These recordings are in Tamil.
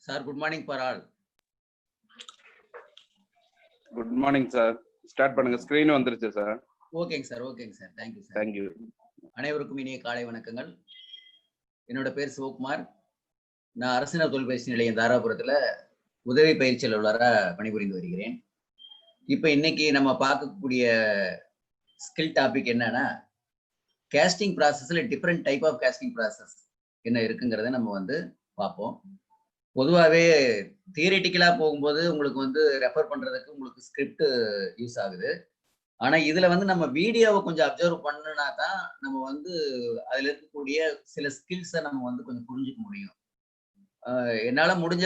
Sir, good morning for all. Good morning, sir. Start பண்ணுங்க. ஸ்கிரீன் வந்துருச்சு சார். ஓகேங்க சார், ஓகேங்க sir. Thank you, sir. Thank you. அனைவருக்கும் இனிய காலை வணக்கங்கள். என்னோட பேர் சிவகுமார். நான் அரசினர் தொழிற்பயிற்சி நிலையம் தாராபுரத்துல உதவி பயிற்சி அலுவலரா பணிபுரிந்து வருகிறேன். இப்ப இன்னைக்கு நம்ம பார்க்கக்கூடிய ஸ்கில் டாபிக் என்னன்னா, கேஸ்டிங் ப்ராசஸ்ல different type of casting process என்ன இருக்குங்கிறத நம்ம பார்ப்போம். பொதுவாகவே தியரிட்டிக்கலா போகும்போது உங்களுக்கு ரெஃபர் பண்றதுக்கு உங்களுக்கு ஸ்கிரிப்ட் யூஸ் ஆகுது. ஆனா இதுல நம்ம வீடியோவை கொஞ்சம் அப்சர்வ் பண்ணுனா தான் நம்ம அதுல இருக்கக்கூடிய சில ஸ்கில்ஸை நம்ம கொஞ்சம் புரிஞ்சுக்க முடியும். என்னால முடிஞ்ச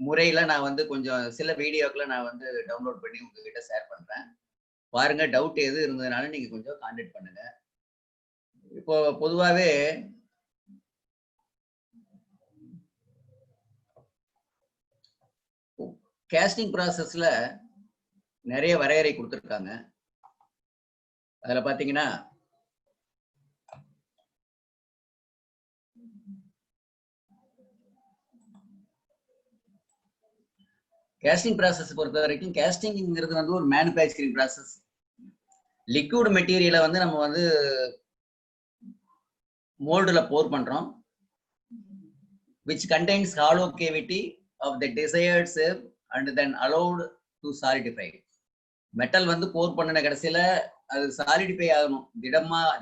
முறையில நான் கொஞ்சம் சில வீடியோக்களை நான் டவுன்லோட் பண்ணி உங்ககிட்ட ஷேர் பண்றேன். பாருங்க, டவுட் எது இருந்ததுனால நீங்க கொஞ்சம் கான்டாக்ட் பண்ணுங்க. இப்போ பொதுவாகவே கேஸ்டிங் ப்ராசஸ்ல நிறைய வரையறை கொடுத்துருக்காங்க. அதுல பாத்தீங்கன்னா கேஸ்டிங் ப்ராசஸ் பொறுத்த வரைக்கும் கேஸ்டிங்ங்கிறது ஒரு மேனுஃபேக்சரிங் ப்ராசஸ். லிக்விட் மெட்டீரியலை நம்ம மோல்டுல போர் பண்றோம், which contains hollow cavity of the desired shape and then allowed to solidify. Metal pour பண்ணின கடைசியில அது சாலிடிஃபை ஆகணும்.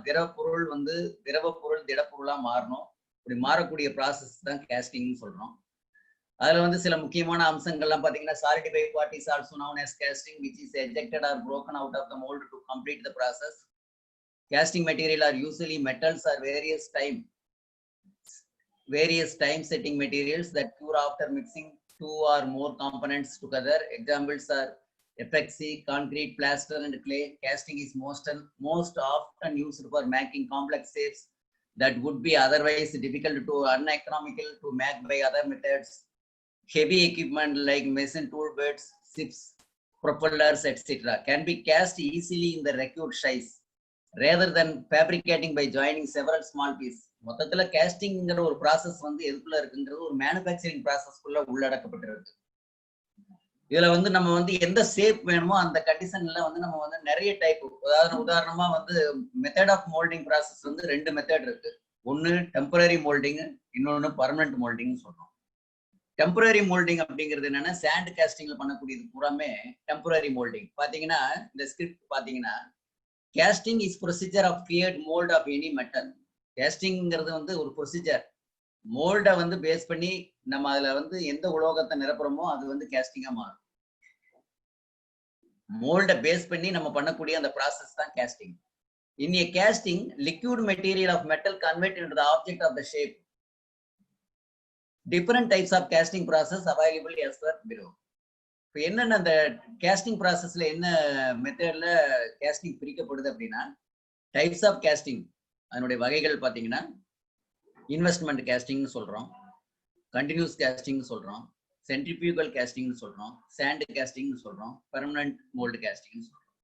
திரவ பொருள் திடப்பொருளா மாறணும். இப்படி மாறக்கூடிய ப்ராசஸ் தான் கேஸ்டிங்னு சொல்றோம். அதுல சில முக்கியமான அம்சங்கள்லாம் பாத்தீங்கன்னா, solidify part is also known as casting, which is ejected or broken out of the mold to complete the process. Casting material are usually metals or various time setting materials that cure after mixing two or more components together. Examples are epoxy, concrete, plaster and clay. Casting is most often used for making complex shapes that would be otherwise difficult to uneconomical to make by other methods. Heavy equipment like machine tool beds, ships, propellers, etc. can be cast easily in the required size rather than fabricating by joining several small pieces. மொத்தத்துல கேஸ்டிங்ங்கிற ஒரு ப்ராசஸ் எதுக்குள்ள இருக்குங்கிறது ஒரு மேனுஃபேக்சரிங் ப்ராசஸ்க்குள்ள உள்ளடக்கப்பட்டிருக்கு. இதுல நம்ம எந்த ஷேப் வேணுமோ அந்த கண்டிஷன்ல நம்ம நிறைய டைப், உதாரணமா மெத்தட் ஆஃப் மோல்டிங் ப்ராசஸ் ரெண்டு மெத்தட் இருக்கு. ஒன்னு டெம்பரரி மோல்டிங், இன்னொன்னு பர்மனன்ட் மோல்டிங் சொல்றோம். டெம்பரரி மோல்டிங் அப்படிங்கிறது என்னன்னா, சாண்ட் கேஸ்டிங்ல பண்ணக்கூடியது பூராமே டெம்பரரி மோல்டிங். பாத்தீங்கன்னா இந்த ஸ்கிரிப்ட் பாத்தீங்கன்னா, casting is procedure of create mold of any metal. கேஸ்டிங்ங்கிறது ஒரு ப்ரொசீஜர். மோல்டை பேஸ் பண்ணி நம்ம அதுல எந்த உலோகத்தை நிரப்புறோமோ அது கேஸ்டிங்கா மாறும். மோல்டை பேஸ் பண்ணி நம்ம பண்ணக்கூடிய அந்த ப்ராசஸ் தான் casting. In a casting, liquid material of metal converted into the object of the shape. Different types of casting process available as per below. இப்போ என்னென்ன அந்த கேஸ்டிங் ப்ராசஸ்ல என்ன மெத்தட்ல கேஸ்டிங் பிரிக்கப்படுது அப்படின்னா, டைப்ஸ் ஆஃப் கேஸ்டிங் அதனுடைய வகைகள் பார்த்தீங்கன்னா, இன்வெஸ்ட்மெண்ட் கேஸ்டிங்னு சொல்றோம், கண்டினியூஸ் கேஸ்டிங்னு சொல்றோம், சென்ட்ரிபியூகல் கேஸ்டிங்னு சொல்றோம், சாண்ட் கேஸ்டிங்னு சொல்றோம், பெர்மனன்ட் மோல்டு கேஸ்டிங்னு சொல்றோம்.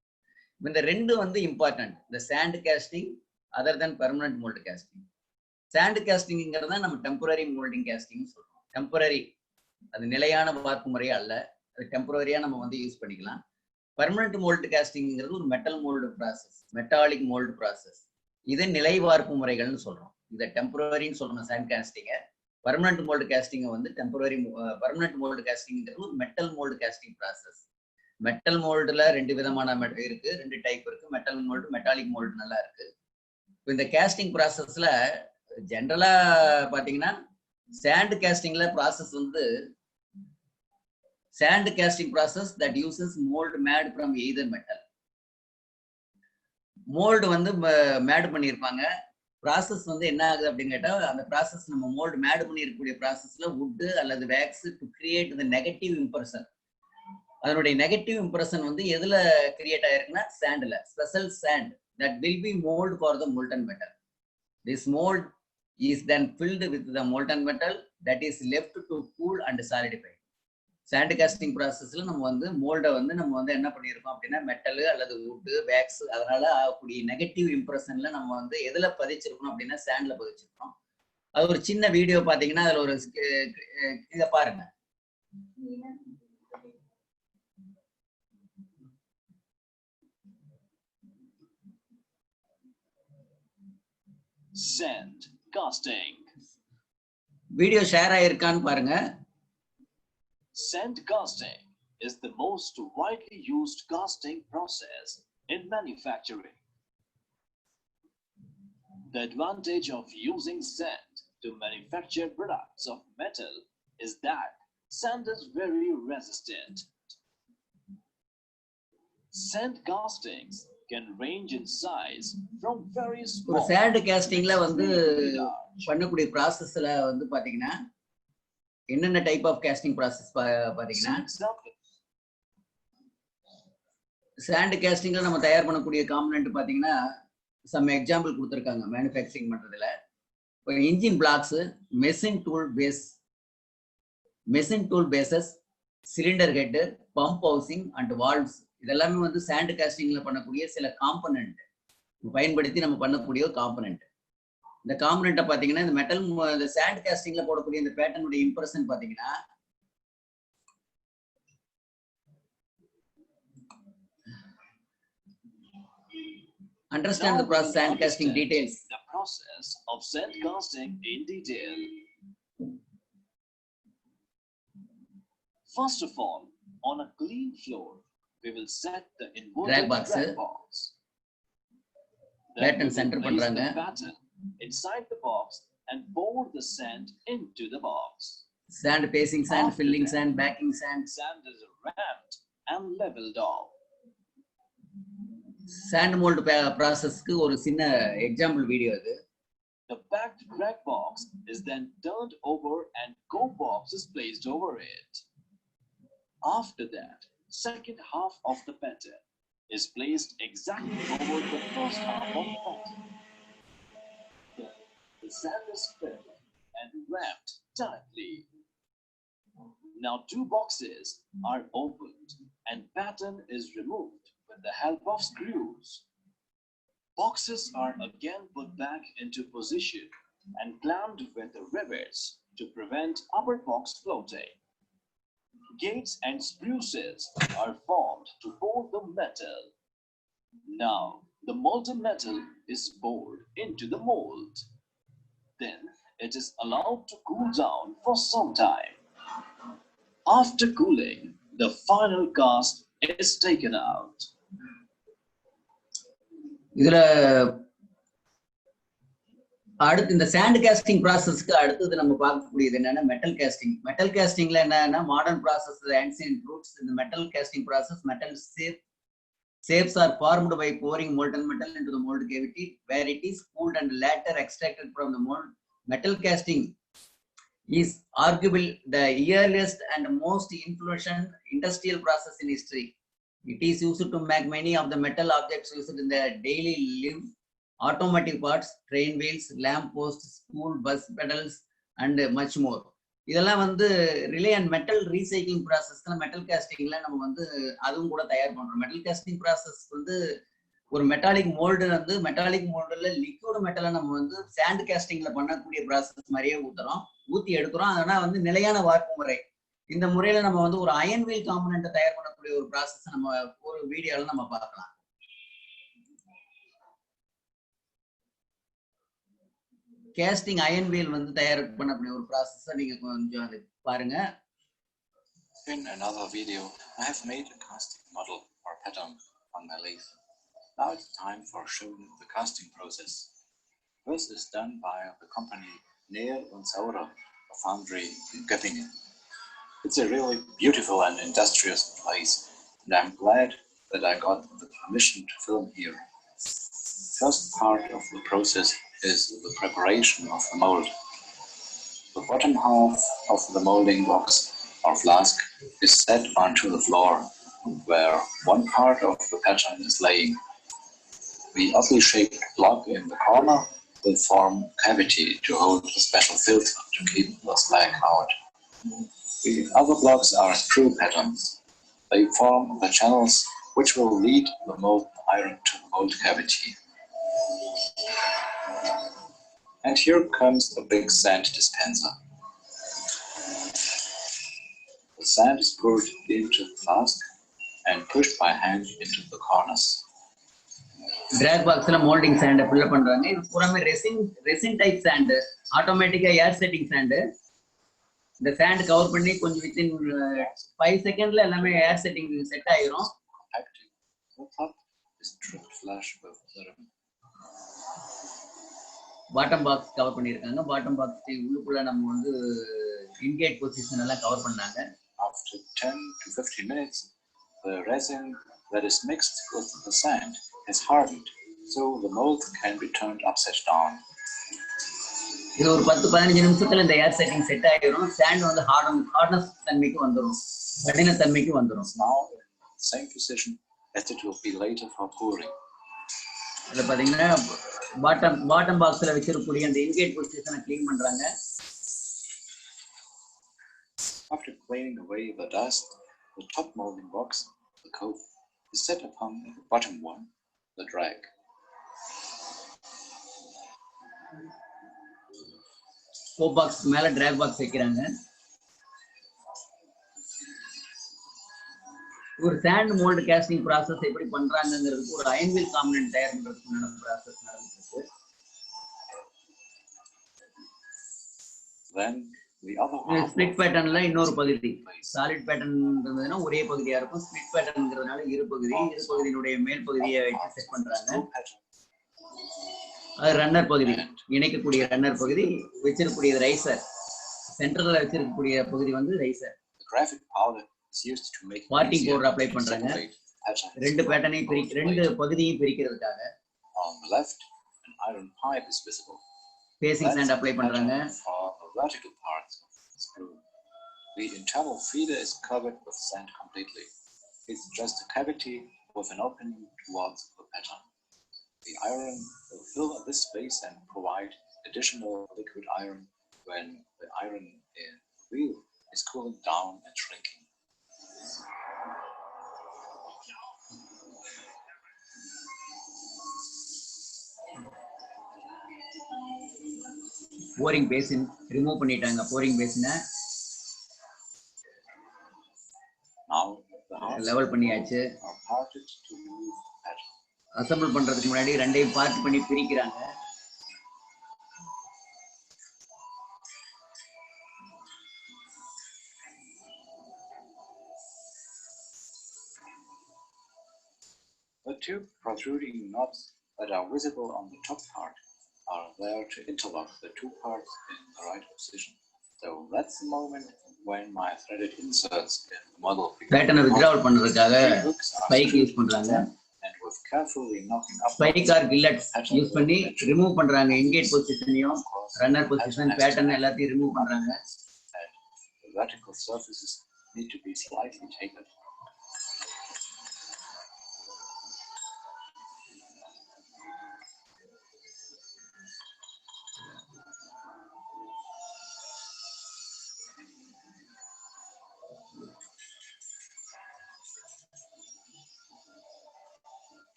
இந்த ரெண்டு இம்பார்ட்டன்ட். இந்த சாண்ட் கேஸ்டிங் அதர் தென் பெர்மனன்ட் மோல்டு கேஸ்டிங். சாண்ட் கேஸ்டிங்கிறத நம்ம டெம்பரரி மோல்டிங் கேஸ்டிங் சொல்றோம். டெம்பரரி, அது நிலையான வார்ப்பு முறை அல்ல, அது டெம்பரரியா நம்ம யூஸ் பண்ணிக்கலாம். பெர்மனன்ட் மோல்டு கேஸ்டிங்கிறது ஒரு metal mould process, metallic mould process. இது நிலை வார்ப்பு முறைகள்னு சொல்றோம். இதை டெம்பரரின்னு சொல்றோம் சாண்ட் கேஸ்டிங்க. பெர்மனன்ட் மோல்டு கேஸ்டிங்க டெம்பரரி. பெர்மனன்ட் மோல்டு கேஸ்டிங்கிறது ஒரு metal mould casting process. Metal மோல்டுல ரெண்டு விதமான இருக்கு, ரெண்டு டைப் இருக்கு. மெட்டல் மோல்டு, மெட்டாலிக் மோல்டு நல்லா இருக்கு. இந்த கேஸ்டிங் ப்ராசஸ்ல ஜென்ரலா பாத்தீங்கன்னா, சாண்ட் கேஸ்டிங்ல process sand casting process that uses mold made from either metal. Mould made பண்ணியிருப்பாங்க. ப்ராசஸ் என்ன ஆகுது அப்படின்னு கேட்டா, அந்த ப்ராசஸ் நம்ம மோல்டு மேட் பண்ணியிருக்கக்கூடிய ப்ராசஸ்ல வுட் அல்லது wax to create the negative impression. அதனுடைய நெகட்டிவ் இம்ப்ரெஷன் எதுல கிரியேட் ஆயிருக்குன்னா, சாண்ட்ல. Special sand that will be mold for the molten metal. This mold is then filled with the molten metal that is left to cool and solidify. Sand casting ப்ராசஸ்ல நம்ம மோல்டை நம்ம என்ன பண்ணியிருக்கோம் அப்படின்னா, மெட்டல் அல்லது வுட், வேக்ஸ், அதனால ஆகக்கூடிய நெகட்டிவ் இம்ப்ரெஷன்ல நம்ம எதுல பதிச்சிருக்கோம் அப்படின்னா, சாண்ட்ல பதிச்சிருக்கோம். அது ஒரு சின்ன வீடியோ பாத்தீங்கன்னா அதுல ஒரு இத பாருங்க. Sand casting. வீடியோ ஷேர் ஆயிருக்கான்னு பாருங்க. Sand casting is the most widely used casting process in manufacturing. The advantage of using sand to manufacture products of metal is that sand is very resistant. Sand castings can range in size from very small. ஒரு சாண்ட் கேஸ்டிங்ல வந்து பண்ணக்கூடிய ப்ராசஸ்ல வந்து பாத்தீங்கன்னா என்னென்ன டைப் ஆஃப் கேஸ்டிங் ப்ராசஸ் பாத்தீங்கன்னா சாண்ட் கேஸ்டிங்ல நம்ம தயார் பண்ணக்கூடிய காம்பனன்ட் பாத்தீங்கன்னா சம் எக்ஸாம்பிள் கொடுத்துருக்காங்க மேனுஃபேக்சரிங் பண்றதுல. Engine blocks, machine tool bases, cylinder head, pump housing and valves இதெல்லாமே வந்து சாண்ட் காஸ்டிங்ல பண்ணக்கூடிய சில காம்பனன்ட் பயன்படுத்தி நம்ம பண்ணக்கூடிய காம்பனன்ட். இந்த காம்பனன்ட்டை பாத்தீங்கன்னா இந்த மெட்டல் இந்த சாண்ட் காஸ்டிங்ல போடக்கூடிய இந்த பேட்டர்னுடைய இம்ப்ரெஷன் பாத்தீங்கன்னா understand the process sand casting details. The process of sand casting in detail. First of all, on a clean floor, we will set the inverted drag box. Pattern center பண்றாங்க. The pattern inside the box and pour the sand into the box. Sand pacing sand, filling sand, backing sand. Sand is ramped and leveled off. Sand mold processக்கு ஒரு சின்ன எக்ஸாம்பிள் வீடியோ அது. The backed drag box is then turned over and go box is placed over it. After that, second half of the pattern is placed exactly over the first half of the pattern. Then the sand is filled and wrapped tightly. Now two boxes are opened and pattern is removed with the help of screws. Boxes are again put back into position and clamped with the rivets to prevent upper box floating. Gates and spruces are formed to pour the metal. Now the molten metal is poured into the mold. Then it is allowed to cool down for some time. After cooling, the final cast is taken out. இதுல அடுத்து இந்த சாண்ட் கேஸ்டிங் ப்ராசஸ்க்கு அடுத்தது நம்ம பார்க்கக்கூடியது என்னன்னா மெட்டல் கேஸ்டிங். மெட்டல் கேஸ்டிங்ல என்னன்னா மாடர்ன் ப்ராசஸ் ஆன்சியன்ட் ரூட்ஸ். இந்த metal casting process metal shapes are formed by pouring molten metal into the mold cavity where it is cooled and later extracted from the mold. Metal casting is arguably the earliest and most influential industrial process in history. It is used to make many of the metal objects used in their daily life, automotive parts, train wheels, lamp posts, school bus pedals, and much more. இதெல்லாம் வந்து ரிலே அண்ட் மெட்டல் ரீசைக்ளிங் ப்ராசஸ்ல மெட்டல் கேஸ்டிங்ல நம்ம வந்து அதுவும் கூட தயார் பண்றோம். மெட்டல் கேஸ்டிங் ப்ராசஸ் வந்து ஒரு மெட்டாலிக் மோல்டு வந்து மெட்டாலிக் மோல்டுல லிக்விட் மெட்டலை நம்ம வந்து சாண்ட் கேஸ்டிங்ல பண்ணக்கூடிய ப்ராசஸ் மாதிரியே ஊத்தி எடுக்கிறோம். அதனால வந்து நிலையான வார்ப்பு முறை. இந்த முறையில நம்ம வந்து ஒரு அயன் வீல் காம்பனன்ட் தயார் பண்ணக்கூடிய ஒரு ப்ராசஸ் நம்ம ஒரு வீடியோல நம்ம பார்க்கலாம். கேஸ்டிங் அயன் வீல் வந்து தயார் பண்ணக்கூடிய ஒரு ப்ராசஸ் நீங்க கொஞ்சம் அது பாருங்க. In another video, I have made a casting model or pattern on my lathe. Now it's time for showing the casting process. This is done by the company ATO Foundry in Göttingen. It's a really beautiful and industrious place, and I'm glad that I got the permission to film here. First part of the process is the preparation of the mold. The bottom half of the molding box or flask is set onto the floor, where one part of the pattern is laying. The oddly shaped block in the corner will form a cavity to hold a special filter to keep the slag out. The other blocks are screw patterns. They form the channels which will lead the molten iron to the mold cavity. And here comes a big sand dispenser. The sand is poured into the flask and pushed by hand into the corners. Drag box la molding sand fill up பண்றாங்க. இது பூராமே resin type sand, automatic air setting sand. இந்த sand cover பண்ணி கொஞ்சம் within 5 seconds ல எல்லாமே air setting set ஆயிரும். The top is trimmed flush with Dharapuram. Bottom box cover பண்ணிருக்காங்க. Bottom box உள்ளுக்குள்ள நம்ம வந்து ingate position எல்லாம் cover பண்ணாங்க. After 10 to 15 minutes, the resin that is mixed with the sand has hardened, so the mold can be turned upside down. இது ஒரு 10-15 நிமிஷத்துல இந்த ஏர் செட்டிங் செட் ஆயிரும். சாண்ட் வந்து ஹார்ட்னஸ் தன்மைக்கு வந்துரும், கடின தன்மைக்கு வந்துரும். Now in the same position as it will be later for pouring. அத பாத்தீங்கன்னா பாட்டம் பாக்ஸ்ல வச்சிருக்கக்கூடிய அந்த இன்கேட் பொசிஷனை க்ளீன் பண்றாங்க. After cleaning away the dust, the top molding box, the coat, is set upon the bottom one, the drag. Cope box மேல டிராக் பாக்ஸ் வைக்கிறாங்க. ஒரு சாண்ட் மோல்ட் கேஸ்டிங் process எப்படி பண்றாங்கங்கிறதுக்கு ஒரு அயன் வீல் காம்பனன்ட் தயார் பண்றதுக்கான process நடந்துருக்கு. Then the other half split பேட்டர்ன்ல இன்னொரு பகுதி சாலிட் பேட்டர்ன்றதுனா ஒரே பகுதியா இருக்கும். ஸ்ப்ளிட் பேட்டர்ன்ங்கிறதுனால இரு பகுதியினுடைய மேல் பகுதியை வச்சு செட் பண்றாங்க. அது ரன்னர் பகுதி, இணைக்கக்கூடிய ரன்னர் பகுதி, வச்சிருக்கக்கூடிய ரைசர் சென்டர்ல வச்சிருக்கக்கூடிய பகுதி வந்து ரைசர். பார்ட்டிங் பவுடர் அப்ளை பண்றாங்க. ரெண்டு பேட்டர்னையும் ரெண்டு பகுதியையும் பிரிக்கிறதுக்காக. On the left, an iron pipe is visible. Facing sand apply பண்றாங்க. Vertical parts of the screw. The internal feeder is covered with sand completely. It's just a cavity with an opening towards the pattern. The iron will fill this space and provide additional liquid iron when the iron in the wheel is cooling down and shrinking. Boring basin remove பண்ணிட்டாங்க. போரிங் பேசினை லெவல் பண்ணியாச்சு. அசெம்பிள் பண்றதுக்கு முன்னாடி ரெண்டையும் பார்ட் பண்ணி பிரிக்கிறாங்க. The two protruding knobs that are visible on the top part are there to interlock the two parts in the right position. So that's the moment when my threaded inserts in the model pattern withdrawal பண்றதுக்காக ஸ்பைக் யூஸ் பண்றாங்க. and with carefully knocking up spike or கில்லட்ஸ் யூஸ் பண்ணி ரிமூவ் பண்றாங்க. இன்கேட் பொசிஷனையும் ரன்னர் பொசிஷன் பேட்டர்ன் எல்லாத்தையும் ரிமூவ் பண்றாங்க. the vertical surfaces need to be slightly tapered.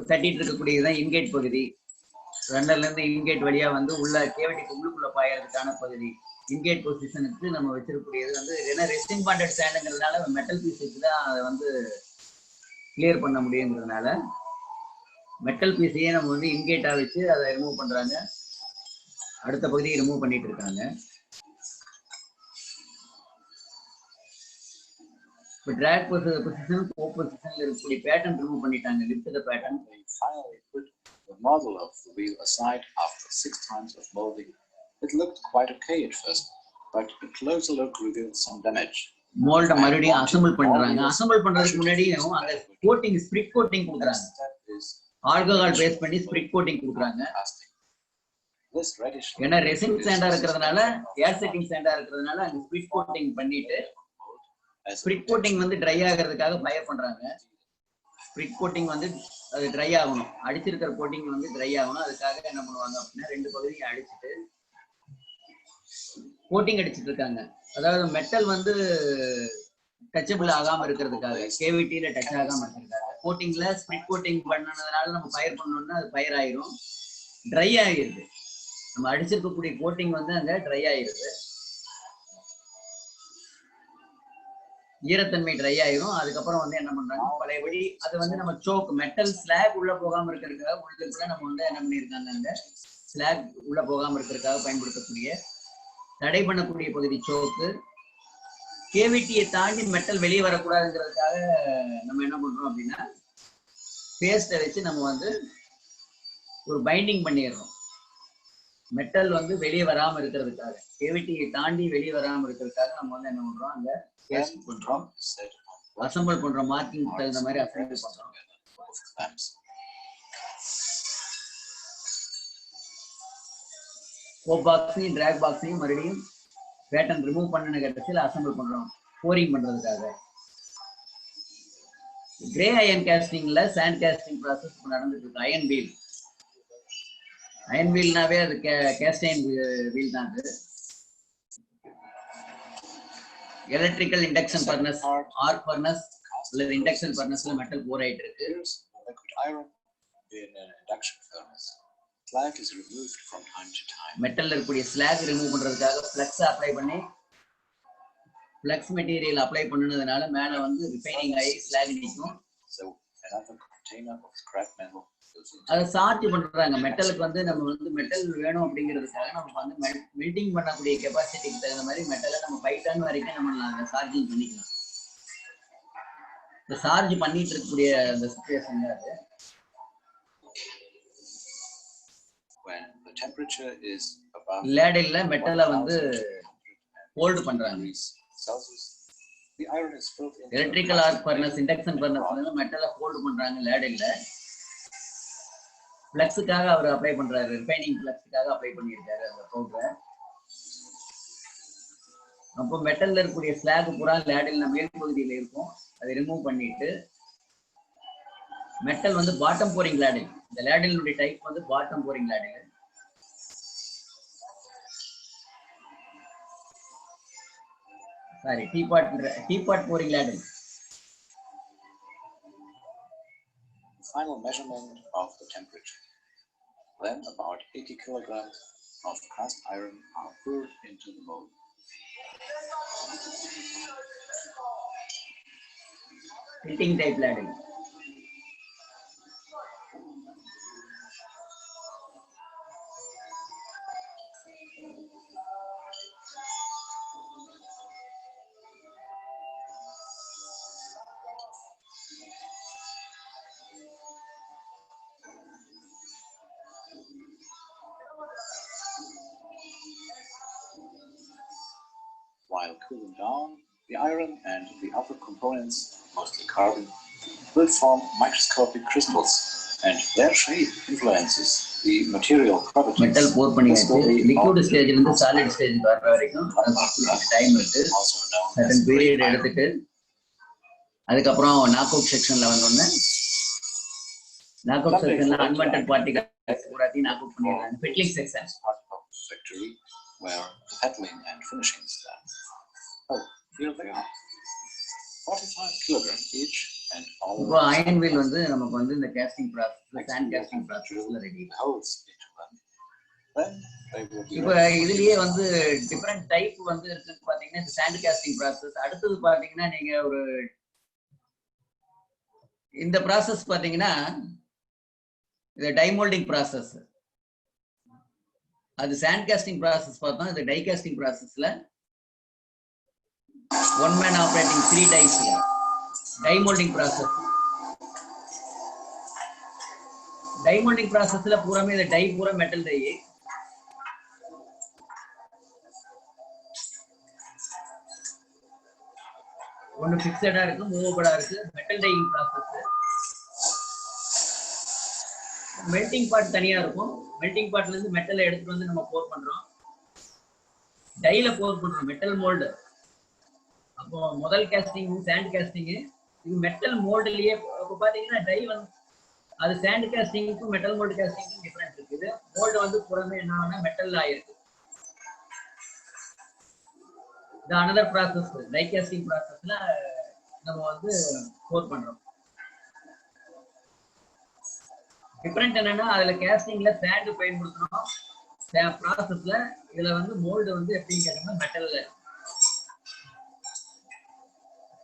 தட்டிட்டு இருக்கக்கூடியதுதான் இன்கேட் பகுதி. ரன்னர்ல இருந்து இன்கேட் வழியா வந்து உள்ள கேவிட்டிக்கு உள்ளுக்குள்ள பாயறதுக்கான பகுதி. இன்கேட் பொசிஷனுக்கு நம்ம வச்சிருக்கக்கூடியது வந்து ஏன்னா ரெஸ்டிங் பாண்டட் ஸ்டாண்டுங்கிறதுனால மெட்டல் பீஸ் வச்சு தான் அதை வந்து கிளியர் பண்ண முடியுங்கிறதுனால மெட்டல் பீஸையே நம்ம வந்து இன்கேட்டா வச்சு அதை ரிமூவ் பண்றாங்க. அடுத்த பகுதியை ரிமூவ் பண்ணிட்டு இருக்காங்க. இப்போ ட்ராக் பொசிஷன் கோப் பொசிஷன்ல இருக்கக்கூடிய பேட்டர்ன் ரிமூவ் பண்ணிட்டாங்க. Lift the pattern. Finally put the model of the wheel aside after 6 times of molding. It looked quite okay at first, but a closer look revealed some damage. மோல்ட மறுபடியும் அசெம்பிள் பண்றாங்க. அசெம்பிள் பண்றதுக்கு முன்னாடி அந்த கோட்டிங் ஸ்பிரிட் கோட்டிங் கொடுக்குறாங்க. ஆல்கஹால் பேஸ் பண்ணி ஸ்பிரிட் கோட்டிங் கொடுக்குறாங்க. ஏன்னா ரெசின் சாண்டா இருக்கிறதுனால ஏர் செட்டிங் சாண்டா இருக்கிறதுனால அந்த ஸ்பிரிட் கோட்டிங் பண்ணிட்டு ஸ்பிரிட் கோட்டிங் வந்து ட்ரை ஆகிறதுக்காக ஃபயர் பண்றாங்க. ஸ்பிரிட் கோட்டிங் வந்து அது ட்ரை ஆகணும். அடிச்சிருக்கிற கோட்டிங் வந்து ட்ரை ஆகணும். அதுக்காக என்ன பண்ணுவாங்க அப்படின்னா ரெண்டு பகுதியும் அடிச்சுட்டு கோட்டிங் அடிச்சுட்டு இருக்காங்க. அதாவது மெட்டல் வந்து டச்சபிள் ஆகாம இருக்கிறதுக்காக கேவிட்டியில டச் ஆகாம இருக்கிறதுக்காக கோட்டிங்ல ஸ்பிரிட் கோட்டிங் பண்ணனதுனால நம்ம ஃபயர் பண்ணோம்னா அது ஃபயர் ஆயிரும். ட்ரை ஆகிருது. நம்ம அடிச்சிருக்கக்கூடிய கோட்டிங் வந்து அங்க ட்ரை ஆயிருது, ஈரத்தன்மை ட்ரை ஆயிரும். அதுக்கப்புறம் வந்து என்ன பண்றாங்க, பழையபடி அது வந்து நம்ம சோக் மெட்டல் ஸ்லாக் உள்ள போகாம இருக்கிறதுக்காக உள்ளுக்குள்ள நம்ம வந்து என்ன பண்ணியிருக்காங்க, அந்த ஸ்லாக் உள்ள போகாம இருக்கிறதுக்காக பயன்படுத்தக்கூடிய தடை பண்ணக்கூடிய பகுதி சோக்கு. கேவிட்டியை தாண்டி மெட்டல் வெளியே வரக்கூடாதுங்கிறதுக்காக நம்ம என்ன பண்றோம் அப்படின்னா பேஸ்ட்டை வச்சு நம்ம வந்து ஒரு பைண்டிங் பண்ணிடுறோம். மெட்டல் வந்து வெளியே வராம இருக்கிறதுக்காக, கேவிட்டியை தாண்டி வெளியே வராம இருக்கிறதுக்காக நம்ம வந்து என்ன பண்றோம், அங்க பேஸ்ட் பண்றோம், அசம்பிள் பண்றோம், மார்க்கிங் தகுந்த மாதிரி அசம்பிள் பண்றோம். கோப் பாக்ஸையும் டிராக் பாக்ஸையும் மறுபடியும் பேட்டர்ன் ரிமூவ் பண்ணின கட்டத்தில் அசம்பிள் பண்றோம் போரிங் பண்றதுக்காக. Grey iron கேஸ்டிங்ல sand casting process நடந்துட்டு இருக்கு. அயன் வீல்னாவே அது கேஸ்டைன் வீல் தான். அது electrical induction furnace, arc furnace அல்லது இண்டக்ஷன் ஃபர்னஸ்ல மெட்டல் போர் ஆயிட்டு இருக்கு. மெட்டல்ல இருக்கக்கூடிய ஸ்லாக் ரிமூவ் பண்றதுக்காக ஃப்ளக்ஸ் அப்ளை பண்ணி ஃப்ளக்ஸ் மெட்டீரியல் அப்ளை பண்ணனதுனால மேல வந்து ரிஃபைனிங் ஆகி ஸ்லாக் நிற்கும். அதை சார்ஜ் பண்றாங்க. மெட்டலுக்கு வந்து நம்ம வந்து மெட்டல் வேணும் அப்படிங்கிறதுக்காக நம்ம வந்து மெல்டிங் பண்ணக்கூடிய கெப்பாசிட்டிக்கு தகுந்த மாதிரி மெட்டலை நம்ம 5 டன் வரைக்கும் நம்ம சார்ஜிங் பண்ணிக்கலாம். இந்த சார்ஜ் பண்ணிட்டு இருக்கக்கூடிய அந்த சிச்சுவேஷன் அது. லேடில்ல மெட்டலை வந்து ஹோல்டு பண்றாங்க. எலக்ட்ரிக்கல் ஆர்க் ஃபர்னஸ், இண்டக்ஷன் ஃபர்னஸ்ல மெட்டலை ஹோல்டு பண்றாங்க லேடில்ல. ஃப்ளக்ஸுக்காக அவர் அப்ளை பண்றாரு, ரிஃபைனிங் ஃப்ளக்ஸுக்காக அப்ளை பண்ணியிருக்காரு அந்த பவுடரை. அப்போ மெட்டல்ல இருக்கக்கூடிய ஸ்லாக் பூரா லேடில் மேல் பகுதியில் இருக்கும், அதை ரிமூவ் பண்ணிட்டு மெட்டல் வந்து பாட்டம் போரிங் லேடில். இந்த லேடிலுடைய டைப் வந்து bottom pouring ladle. Sorry, teapot pouring ladle. Final measurement of the temperature. Then about 80 kilograms of cast iron are poured into the mold. Tilting type ladle. While cooling down, the iron and the other components, mostly carbon, will form microscopic crystals, and their shape influences the material properties. Metal pour பண்ணியாச்சு. liquid stage ல இருந்து solid stage வர வரைக்கும் டைம் இருக்கு. certain period எடுத்துட்டு அதுக்கு அப்புறம் நாக் அவுட் செக்ஷன்ல வந்தோம்னா நாக் அவுட் செக்ஷன்ல அன்வான்டட் பார்ட்டிகல்ஸ் கூடட்டி நாக் அவுட் பண்ணிடுறாங்க. ஃபெட்லிங் section factory where fettling and finishing is done. Oh, here they are. 45 kilograms each and all. இப்போ அயன் வீல் வந்து நமக்கு வந்து இந்த கேஸ்டிங் ப்ராசஸ், சாண்ட் கேஸ்டிங் ப்ராசஸ்ல ரெடி. இப்போ இதுலயே வந்து டிஃபரெண்ட் டைப் வந்து இருக்குன்னு பாத்தீங்கன்னா இந்த சாண்ட் கேஸ்டிங் ப்ராசஸ். அடுத்தது பாத்தீங்கன்னா நீங்க ஒரு இந்த ப்ராசஸ் பாத்தீங்கன்னா இது டைமோல்டிங் ப்ராசஸ். அது சாண்ட் கேஸ்டிங் ப்ராசஸ் பார்த்தோம். இது டை கேஸ்டிங் ப்ராசஸ்ல ஒன் மேன் ஆப்ரேட்டிங் 3 டைப்ஸ்ல டைமோல்டிங் ப்ராசஸ். டைமோல்டிங் ப்ராசஸ்ல பூராமே இந்த டை பூரா மெட்டல் டை. ஒன்னு ஃபிக்ஸடா இருக்கு, மூவபிளா இருக்கு. Metal dying process. Melting part தனியா இருக்கும். மெல்டிங் பார்ட்ல இருந்து மெட்டலை எடுத்துட்டு வந்து நம்ம போர் பண்றோம். டைல போர் பண்றோம் மெட்டல் மோல்டு. அப்போ முதல் கேஸ்டிங் சாண்ட் கேஸ்டிங், இது மெட்டல் மோல்டுலயே. அப்போ பாத்தீங்கன்னா டை வந்து அது சாண்ட் கேஸ்டிங்க்கும் மெட்டல் மோல்டு கேஸ்டிங்க்கும் டிஃபரன்ஸ் இருக்குது. மோல்டு வந்து புறமே என்ன ஆகுனா மெட்டல் ஆயிருக்கு. இது another process. டை கேஸ்டிங் ப்ராசஸ்ல நம்ம வந்து போர் பண்றோம். டிஃபரெண்ட் என்னன்னா அதுல கேஸ்டிங்ல சாண்ட் பயன்படுத்துறோம் ப்ராசஸ்ல. இதுல வந்து மோல்டு வந்து எப்படின்னு கேட்டோம்னா மெட்டல்ல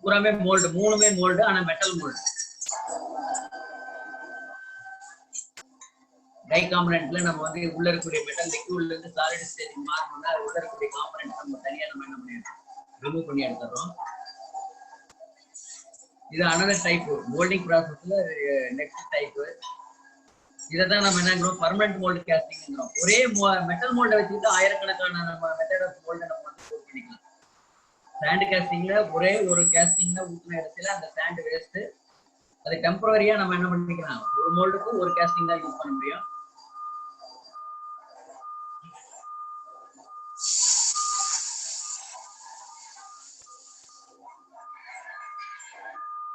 பூராமே மோல்டு, மூணுமே மோல்டு, ஆனா மெட்டல் மோல்டு. டை காம்பனன்ட்ல நம்ம வந்து உள்ள இருக்கக்கூடிய மெட்டல் லிக்விட்ல இருந்து சாலிட் ஸ்டேஜ் மாறணும்னா உள்ள இருக்கக்கூடிய காம்பனன்ட் நம்ம தனியா நம்ம என்ன பண்ணிடுறோம், ரிமூவ் பண்ணி எடுத்துறோம். இது அனதர் டைப் மோல்டிங் ப்ராசஸ்ல நெக்ஸ்ட் டைப். இதான் நம்ம என்ன பர்மனன்ட் மோல்டு கேஸ்டிங்கிறோம். ஒரே மெட்டல் மோல்டை வச்சுக்கிட்டு ஆயிரக்கணக்கான நம்ம மெத்தட் ஆஃப் மோல்டை நம்ம வந்து யூஸ் பண்ணிக்கலாம். சாண்ட் கேஸ்டிங்ல ஒரே ஒரு கேஸ்டிங்ல ஊற்றின இடத்துல அந்த சாண்ட் வேஸ்ட், அது டெம்பரரியா நம்ம என்ன பண்ணிக்கலாம், ஒரு மோல்டுக்கு ஒரு கேஸ்டிங் தான் யூஸ் பண்ண முடியும்.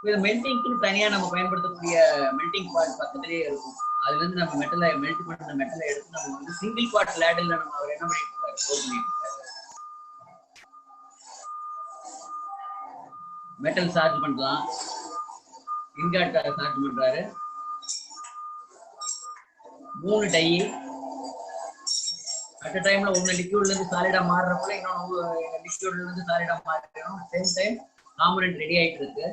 இது மெல்டிங்க்கு தனியா நம்ம பயன்படுத்தக்கூடிய மெல்டிங் பாட் பக்கத்திலேயே இருக்கும். அதுல இருந்து நம்ம மெட்டலை மெல்ட் பண்ண மெட்டலை எடுத்து நம்ம வந்து சிங்கிள் பாட் லேடல்ல நம்ம அவர் என்ன பண்ணிட்டு இருக்காரு, ஸ்டோர் பண்ணிட்டு இருக்காரு. மெட்டல் சார்ஜ் பண்ணலாம், இன்காட் சார்ஜ் பண்றாரு. 3 டை அட் அ டைம்ல ஒன்னு லிக்விட்ல இருந்து சாலிடா மாறுறப்ப இன்னொன்னு லிக்விட்ல இருந்து சாலிடா மாறிடும். சேம் டைம் காம்பனன்ட் ரெடி ஆயிட்டு இருக்கு.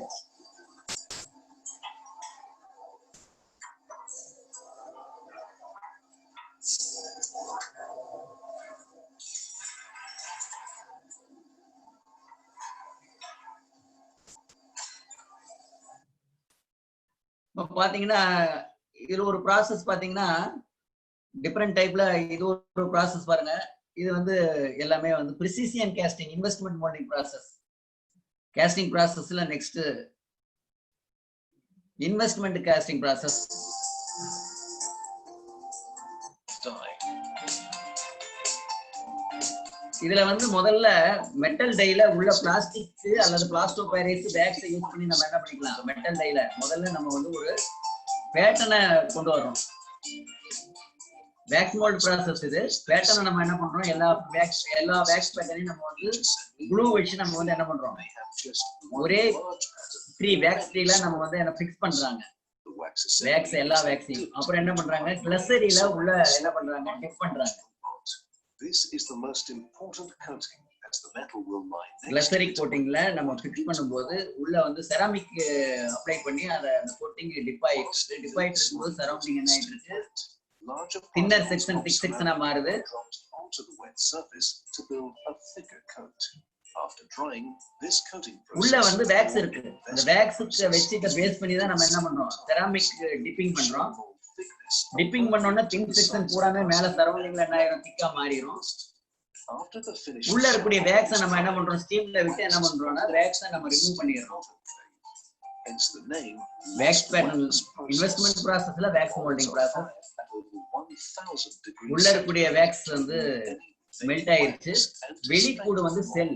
பாத்தீங்கன்னா இது ஒரு ப்ராசஸ். பாத்தீங்கன்னா டிஃபரெண்ட் டைப்ல இது ஒரு ப்ராசஸ் பாருங்க. இது வந்து எல்லாமே வந்து precision casting, investment moulding process. Casting ப்ராசஸ்ல நெக்ஸ்ட் இன்வெஸ்ட்மெண்ட் கேஸ்டிங் ப்ராசஸ். இதுல வந்து முதல்ல மெட்டல் டைல உள்ள பிளாஸ்டிக் அல்லது பிளாஸ்டோ பைரேட் பேக்ஸ் யூஸ் பண்ணி நம்ம என்ன பண்ணிக்கலாம், மெட்டல் டைல முதல்ல நம்ம வந்து ஒரு பேட்டர்னை கொண்டு வரோம். வேக்ஸ் மோல்ட் ப்ராசஸ் இது. பேட்டர்னை நம்ம என்ன பண்றோம், எல்லா வேக்ஸ் பேட்டர்னையும் நம்ம வந்து க்ளூ வச்சு நம்ம வந்து என்ன பண்றோம், ஒரே 3 வேக்ஸ் ட்ரீல நம்ம வந்து என்ன ஃபிக்ஸ் பண்றாங்க வேக்ஸ், எல்லா வேக்ஸையும். அப்புறம் என்ன பண்றாங்க, கிளஸ்டரியில உள்ள என்ன பண்றாங்க, டிப் பண்றாங்க. This is the most important coating as the metal will lie next to it. கிளஸ்டரி கோட்டிங்ல நம்ம ஃபிக்ஸ் பண்ணும்போது உள்ள வந்து செராமிக் அப்ளை பண்ணி அந்த கோட்டிங் டிப் ஆயிட்டு இருக்கும்போது சரௌண்டிங் என்ன ஆயிட்டு இருக்கு, தின்னர் செக்ஷன் திக் செக்ஷனா மாறுது. Onto the wet surface to build a thicker coat. After drying, this coating process உள்ள வந்து வேக்ஸ் இருக்கு. அந்த வேக்ஸ்க்கு வெச்சிட்ட பேஸ் பண்ணி தான் நம்ம என்ன பண்றோம், செராமிக் டிப்பிங் பண்றோம். டிப்பிங் பண்ணோம்னா தின் செக்ஷன் பூராமே மேல சரௌண்டிங்ல என்ன ஆயிரும், திக்கா மாறிடும். உள்ள இருக்கக்கூடிய வேக்ஸை நம்ம என்ன பண்றோம், ஸ்டீம்ல விட்டு என்ன பண்றோம்னா வேக்ஸை நம்ம ரிமூவ் பண்ணிடுறோம். வேக்ஸ் பேட்டர்ன் இன்வெஸ்ட்மெண்ட் ப்ராசஸ்ல வேக்ஸ் மோல்டிங் ப்ராசஸ். உள்ள இருக்கக்கூடிய வேக்ஸ் வந்து மெல்ட் ஆயிருச்சு. வெளிக்கூடு வந்து செல்,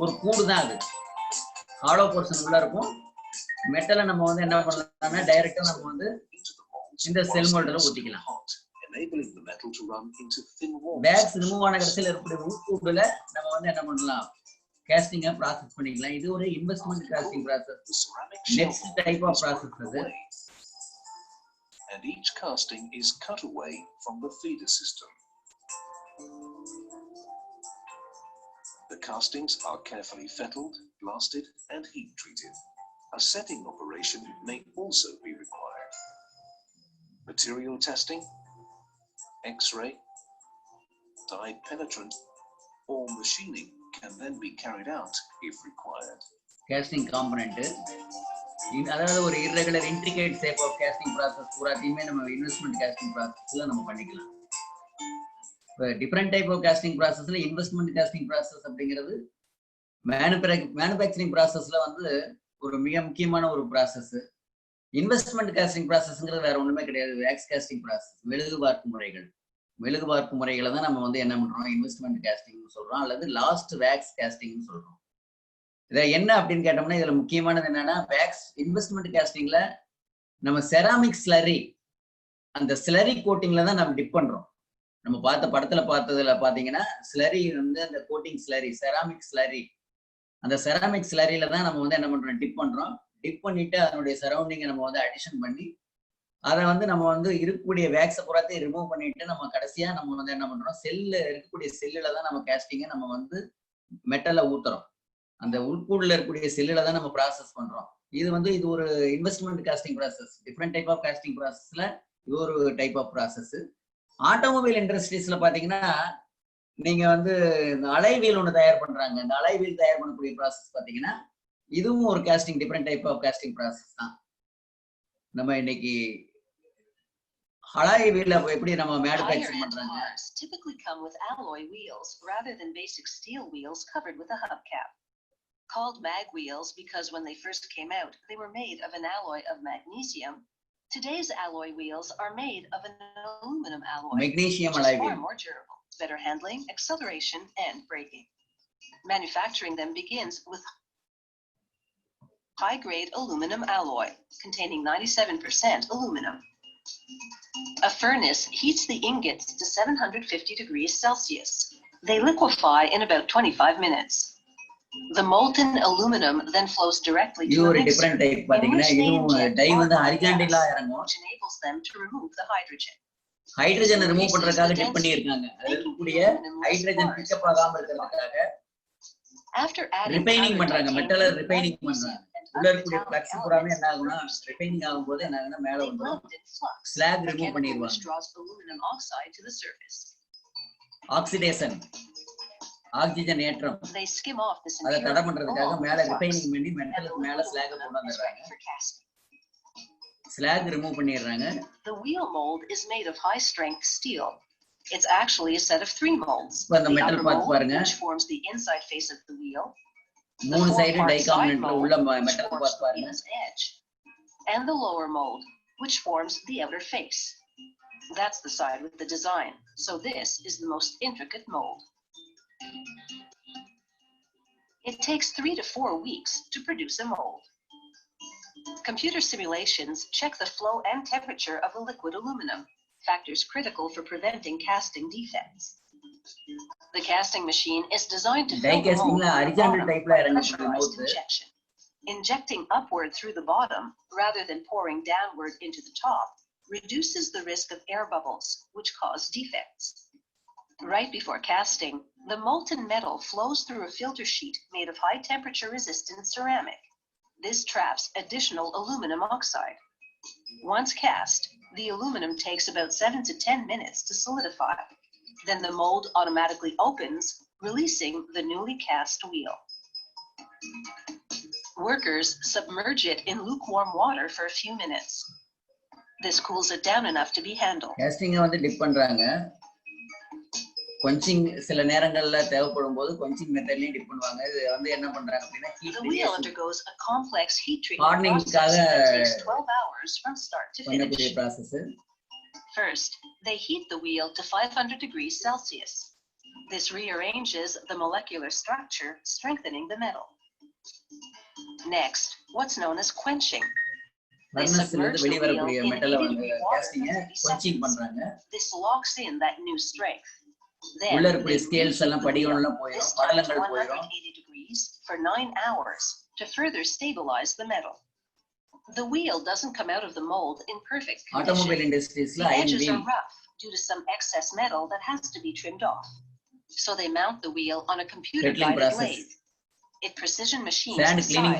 ஒரு கூடு தான் அது, ஹாலோ போர்ஷன் உள்ள இருக்கும். மெட்டலை நம்ம வந்து என்ன பண்ணலாம்னா டைரக்டா நம்ம வந்து இந்த செல் மோல்டர்ல ஊத்திக்கலாம். வேக்ஸ் ரிமூவ் ஆன கடைசியில் இருக்கக்கூடிய உட்கூடுல நம்ம வந்து என்ன பண்ணலாம், கேஸ்டிங்கா ப்ராசஸ் பண்ணிக்கலாம். இது ஒரு investment casting process. Next type of process அது. And each casting is cut away from the feeder system. The castings are carefully fettled, blasted, and heat treated. A setting operation may also be required. Material testing, X-ray, dye penetrant, or machining can then be carried out if required. Casting component. அதாவது ஒரு irregular intricate shape of casting process பூராத்தையுமே நம்ம இன்வெஸ்ட்மெண்ட் casting processல நம்ம பண்ணிக்கலாம். டிஃபரெண்ட் டைப் ஆஃப் casting processல இன்வெஸ்ட்மெண்ட் casting process அப்படிங்கிறது மேனுஃபேக்சரிங் ப்ராசஸ்ல வந்து ஒரு மிக முக்கியமான ஒரு ப்ராசஸ். இன்வெஸ்ட்மெண்ட் casting processங்கிறது வேற ஒண்ணுமே கிடையாது, வேக்ஸ் casting process. மெழுகு பார்ப்பு முறைகளை தான் நம்ம வந்து என்ன பண்றோம், இன்வெஸ்ட்மெண்ட் casting சொல்றோம் அல்லது லாஸ்ட் வேக்ஸ் casting சொல்றோம். இத என்ன அப்படின்னு கேட்டோம்னா இதுல முக்கியமானது என்னன்னா, வேக்ஸ் இன்வெஸ்ட்மெண்ட் கேஸ்டிங்ல நம்ம செராமிக் ஸ்லரி, அந்த ஸ்லரி கோட்டிங்ல தான் நம்ம டிப் பண்றோம். நம்ம படத்துல பார்த்ததுல பாத்தீங்கன்னா ஸ்லரி வந்து அந்த கோட்டிங் ஸ்லரி, செராமிக் ஸ்லரி, அந்த செராமிக் ஸ்லரியில தான் நம்ம வந்து என்ன பண்றோம், டிப் பண்றோம். டிப் பண்ணிட்டு அதனுடைய சரௌண்டிங்கை நம்ம வந்து அடிஷன் பண்ணி அதை வந்து நம்ம வந்து இருக்கக்கூடிய வேக்ஸை பூராத்தையும் ரிமூவ் பண்ணிட்டு நம்ம கடைசியா நம்ம வந்து என்ன பண்றோம், செல்ல இருக்கக்கூடிய செல்லுல தான் நம்ம கேஸ்டிங்கை நம்ம வந்து மெட்டலை ஊத்துறோம். அந்த உள்கூடுல இருக்கக்கூடிய செல்லுல தான் நம்ம ப்ராசஸ் பண்றோம். இது ஒரு investment casting process. Different type of casting ப்ராசஸ்ல இது ஒரு டைப் ஆஃப் ப்ராசஸ். ஆட்டோமொபைல் இண்டஸ்ட்ரீஸ்ல பாத்தீங்கன்னா நீங்க வந்து இந்த அலைவீல் ஒன்று தயார் பண்றாங்க. இந்த அலைவீல் தயார் பண்ணக்கூடிய ப்ராசஸ் பாத்தீங்கன்னா இதுவும் ஒரு casting, different type of casting process தான். நம்ம இன்னைக்கு அலாய் வீல்ல எப்படி நம்ம மேனுஃபேக்சர் பண்றாங்க. Typically come with alloy wheels rather than basic steel wheels covered with a hubcap. Called mag wheels because when they first came out, they were made of an alloy of magnesium. Today's alloy wheels are made of an aluminum alloy, magnesium which alloy is far wheel. more durable, better handling, acceleration, and braking. Manufacturing them begins with high-grade aluminum alloy containing 97% aluminum. A furnace heats the ingots to 750 degrees Celsius. They liquefy in about 25 minutes. The molten aluminum then flows directly to a mixer, different type, in which they inject argon gas, which enables them to remove the hydrogen. Hydrogen remove பண்றதுக்காக டிப் பண்ணியிருக்காங்க. அதுல இருக்கக்கூடிய ஹைட்ரஜன் பிக்கப் ஆகாம இருக்கிறதுக்காக ரிஃபைனிங் பண்றாங்க. மெட்டலை ரிஃபைனிங் பண்றாங்க. உள்ள இருக்கக்கூடிய ஃப்ளக்ஸ் பூராமே என்ன ஆகும்னா ரிஃபைனிங் ஆகும்போது என்ன ஆகும்னா மேல வந்துடும், ஸ்லாக் ரிமூவ் பண்ணிடுவாங்க. ஆக்சிடேஷன், ஆக்சிஜன் ஏற்றம், அதை தடை பண்றதுக்காக மேல ரிஃபைனிங் பண்ணி மெட்டலுக்கு மேல ஸ்லாக் கொண்டு வந்துடுறாங்க. ஸ்லாக் ரிமூவ் பண்ணிடுறாங்க. The wheel mold is made of high strength steel. It's actually a set of 3 molds. The metal part பாருங்க, which forms the inside face of the wheel. மூணு சைடு டைகாம்பினன்ட்ல உள்ள மெட்டல் பார்ட் பாருங்க. And the lower mold, which forms the outer face. That's the side with the design. So this is the most intricate mold. It takes 3 to 4 weeks to produce a mold. Computer simulations check the flow and temperature of the liquid aluminum, factors critical for preventing casting defects. The casting machine is designed to fill the mold from the bottom by pressurized injection. Injecting upward through the bottom rather than pouring downward into the top reduces the risk of air bubbles, which cause defects. Right before casting, the molten metal flows through a filter sheet made of high temperature resistant ceramic. This traps additional aluminum oxide. Once cast, the aluminum takes about 7 to 10 minutes to solidify. Then the mold automatically opens, releasing the newly cast wheel. Workers submerge it in lukewarm water for a few minutes. This cools it down enough to be handled. Casting வந்து டிப் பண்றாங்க. கொஞ்சிங் சில நேரங்கள்ல தேவைப்படும் போது கொஞ்சிங் மெத்தட்லயும் டிப் பண்ணுவாங்க. இது வந்து என்ன பண்றாங்க அப்படினா the wheel undergoes a complex heat treatment process that takes 12 hours from start to finish. Process. First, they heat the wheel to 500 degrees Celsius. This rearranges the molecular structure, strengthening the metal. Next, what's known as quenching. They submerge the wheel in 80-degree water. This locks in that new strength. Then உள்ள இருக்கிற ஸ்கேல்ஸ் எல்லாம் படிகள்லாம் போயிடும், படலங்கள் போயிடும். 180 degrees for 9 hours to further stabilize the metal. The wheel doesn't come out of the mold in perfect condition. Automobile industries the edges are rough due to some excess metal that has to be trimmed off. So they mount the wheel on a computer-guided lathe. It precision machines sand cleaning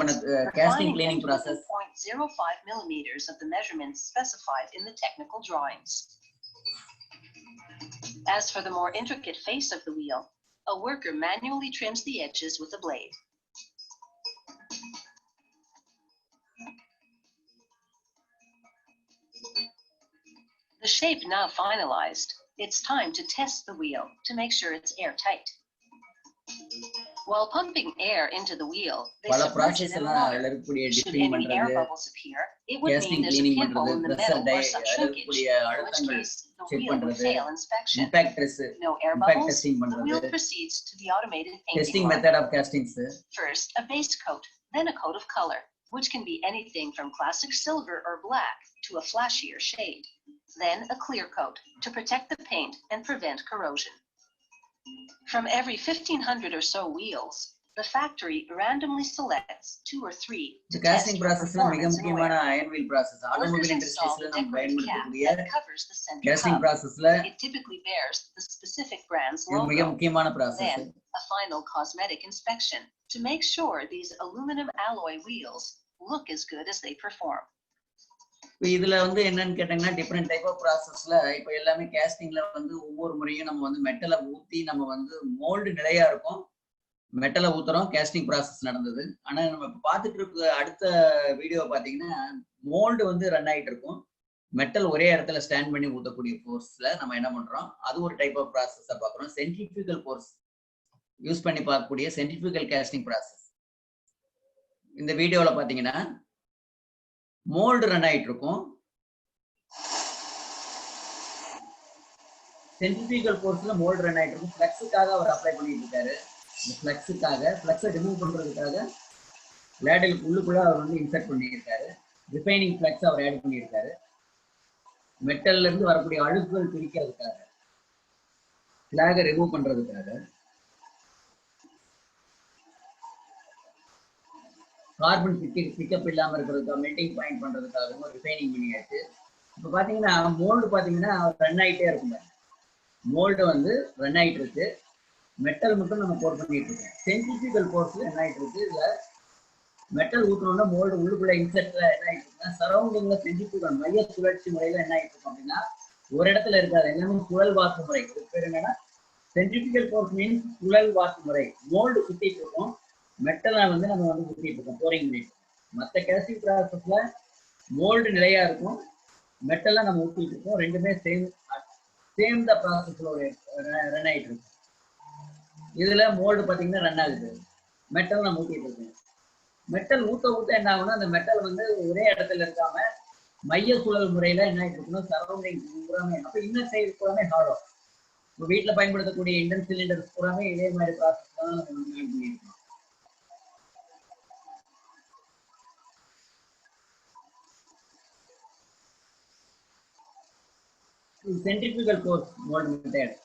casting cleaning process. 0.05 millimeters of the measurements specified in the technical drawings. As for the more intricate face of the wheel, a worker manually trims the edges with a blade. The shape now finalized, it's time to test the wheel to make sure it's airtight. While pumping air into the wheel, they submerge it in water. Should any air bubbles appear, it would mean there's a pinhole in the metal or some shrinkage, in which case the wheel would fail inspection. No air bubbles, the wheel proceeds to the automated painting testing line. Method of casting, sir. First, a base coat, then a coat of color, which can be anything from classic silver or black to a flashier shade. Then a clear coat to protect the paint and prevent corrosion. From every 1,500 or so wheels, The factory randomly selects 2 or 3 to The test casting for process la performance miga and mukkiyamaana wear. iron wheel process automobile Workers industries install la the nam decorative cap payanpaduthakudiya that covers the center casting hub. process la It typically bears the specific brand's idu miga logo. mukkiyamaana process. Then, a final cosmetic inspection to make sure these aluminum alloy wheels look as good as they perform. இப்போ இதுல வந்து என்னன்னு கேட்டாங்கன்னா டிஃப்ரெண்ட் டைப் ஆஃப் ப்ராசஸ்ல இப்போ எல்லாமே கேஸ்டிங்ல வந்து ஒவ்வொரு முறையும் நம்ம வந்து மெட்டலை ஊத்தி நம்ம வந்து மோல்டு நிலையா இருக்கும் மெட்டலை ஊத்துறோம் கேஸ்டிங் ப்ராசஸ் நடந்தது. ஆனா நம்ம இப்போ பார்த்துட்டு இருக்க அடுத்த வீடியோ பாத்தீங்கன்னா மோல்டு வந்து ரன் ஆயிட்டு இருக்கும் மெட்டல் ஒரே இடத்துல ஸ்டாண்ட் பண்ணி ஊத்தக்கூடிய ஃபோர்ஸ்ல நம்ம என்ன பண்றோம் அது ஒரு டைப் ஆஃப் ப்ராசஸா பாக்குறோம். சென்ட்ரிஃபியூகல் ஃபோர்ஸ் யூஸ் பண்ணி பார்க்கக்கூடிய சென்ட்ரிஃபியூகல் கேஸ்டிங் ப்ராசஸ். இந்த வீடியோல பாத்தீங்கன்னா மோல்டு ரன் ஆயிட்டு இருக்கும் சென்ட்ரிஃபியூகல் ஃபோர்ஸ்ல மோல்டு ரன் ஆயிட்டு இருக்கும் ஃப்ளக்ஸுக்காக அவர் அப்ளை பண்ணிட்டு இருக்காரு. இந்த ஃப்ளக்ஸை ரிமூவ் பண்றதுக்காக லேடலுக்கு உள்ளுக்குள்ள அவர் வந்து இன்சர்ட் பண்ணியிருக்காரு. ரிஃபைனிங் ஃப்ளக்ஸ் அவர் ஆட் பண்ணியிருக்காரு. மெட்டல்ல இருந்து வரக்கூடிய அழுக்குகள் பிரிக்கிறதுக்காக ஃபிளாகை ரிமூவ் பண்றதுக்காக கார்பன் பிக்கப் இல்லாம இருக்கிறதுக்காக மெல்டிங் பாயிண்ட் பண்றதுக்காகவும் ரிஃபைனிங் பண்ணியாச்சு. இப்போ பாத்தீங்கன்னா மோல்டு பாத்தீங்கன்னா ரன் ஆயிட்டே இருக்குங்க. மோல்டு வந்து ரன் ஆயிட்டு இருக்கு மெட்டல் மட்டும் நம்ம போர் பண்ணிட்டு இருக்கோம். சென்ட்ரிஃபியூகல் ஃபோர்ஸ்ல என்ன ஆயிட்டு இருக்கு இதுல மெட்டல் ஊத்துறோம்னா மோல்டு உள்ளுக்குள்ள இன்செர்ட்ல என்ன ஆயிட்டு இருக்குன்னா சரௌண்டிங்ல சென்ட்ரிஃபியூகல் மைய சுழற்சி முறையில என்ன ஆயிட்டு இருக்கும் அப்படின்னா ஒரு இடத்துல இருக்காது எல்லாமே சுழல் வாக்கு முறை. இது பேர் என்னன்னா சென்ட்ரிஃபியூகல் ஃபோர்ஸ் மீன்ஸ் சுழல் வாக்கு முறை. மோல்டு சுத்திட்டு இருக்கும் மெட்டலை வந்து நம்ம வந்து ஊத்திட்டு இருக்கோம் போரிங் பண்ணிட்டு. மற்ற கேஸ்டிங் ப்ராசஸ்ல மோல்டு நிலையா இருக்கும் மெட்டல்லாம் நம்ம ஊத்திட்டு இருக்கோம். ரெண்டுமே சேம் த ப்ராசஸ்ல ரன் ஆயிட்டு இருக்கும். இதுல மோல்டு பாத்தீங்கன்னா ரன் ஆகுது மெட்டல் நம்ம ஊத்திட்டு இருக்கோம். மெட்டல் ஊத்த என்ன ஆகும்னா அந்த மெட்டல் வந்து ஒரே இடத்துல இருக்காம மைய சுழல் முறையில என்ன ஆயிட்டு இருக்கணும் சரௌண்டிங் பூராமே அப்ப இன்னர் சைடு பூராமே ஹாலோ. இப்போ வீட்டுல பயன்படுத்தக்கூடிய இண்டன் சிலிண்டர்ஸ் பூராமே இதே மாதிரி ப்ராசஸ் தான் நம்ம பண்ணிருக்கோம். Centrifugal force mold method.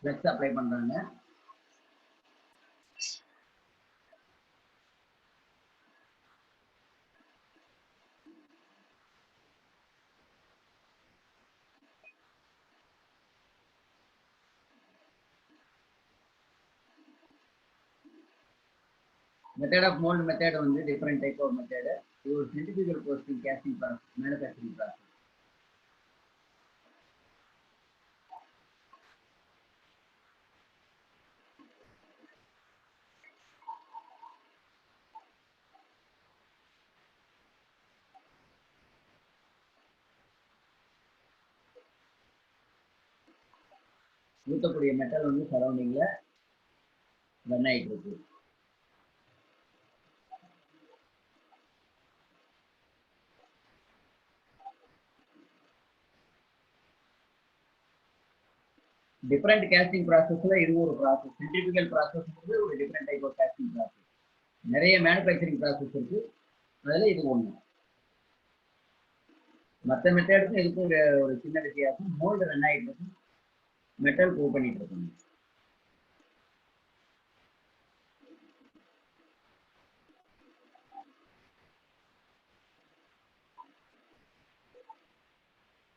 Let's apply பண்றாங்க. Method of mold method வந்து different type of method. இது ஒரு centrifugal force casting process, manufacturing process. ஊத்தக்கூடிய மெட்டல் வந்து சரௌண்டிங்ல ரன் ஆயிட்டு இருக்கு. டிஃபரெண்ட் கேஸ்டிங் ப்ராசஸ்ல இது ஒரு ப்ராசஸ். சென்ட்ரிஃபியூகல் ப்ராசஸ் வந்து ஒரு different type of casting process. நிறைய மேனுஃபேக்சரிங் ப்ராசஸ் இருக்கு அதுல இது ஒண்ணு. மற்ற மெத்தடுக்கும் இதுக்கும் ஒரு சின்ன வித்தியாசம். மோல்டு ரன் ஆயிட்டு இருக்கு மெட்டல் மூவ் பண்ணிட்டு இருக்காங்க.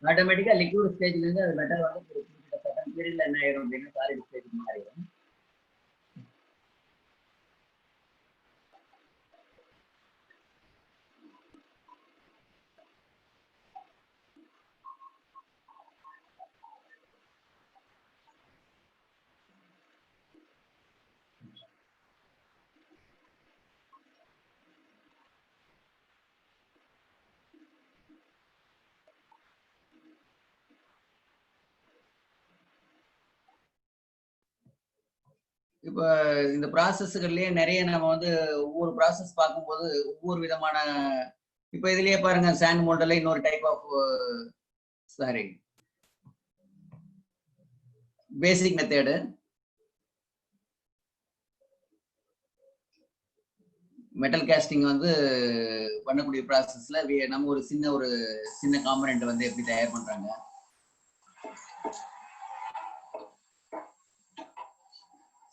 ஆட்டோமேட்டிக்கா லிக்விட் ஸ்டேஜ்ல இருந்து அது மெட்டல் வந்து ஒரு குறிப்பிட்ட சட்டன் பீரியட்ல என்ன ஆயிரும் அப்படின்னா சாலிட் ஸ்டேஜ் மாறிடும். இப்போ இந்த ப்ராசஸ்கள்லயே நிறைய நம்ம வந்து ஒவ்வொரு ப்ராசஸ் பார்க்கும்போது ஒவ்வொரு விதமான இப்போ இதுலயே பாருங்க சாண்ட் மோல்டுல இன்னொரு type of sorry basic method metal casting வந்து பண்ணக்கூடிய ப்ராசஸ்ல நம்ம ஒரு சின்ன காம்பனண்ட் வந்து எப்படி தயார் பண்றாங்க.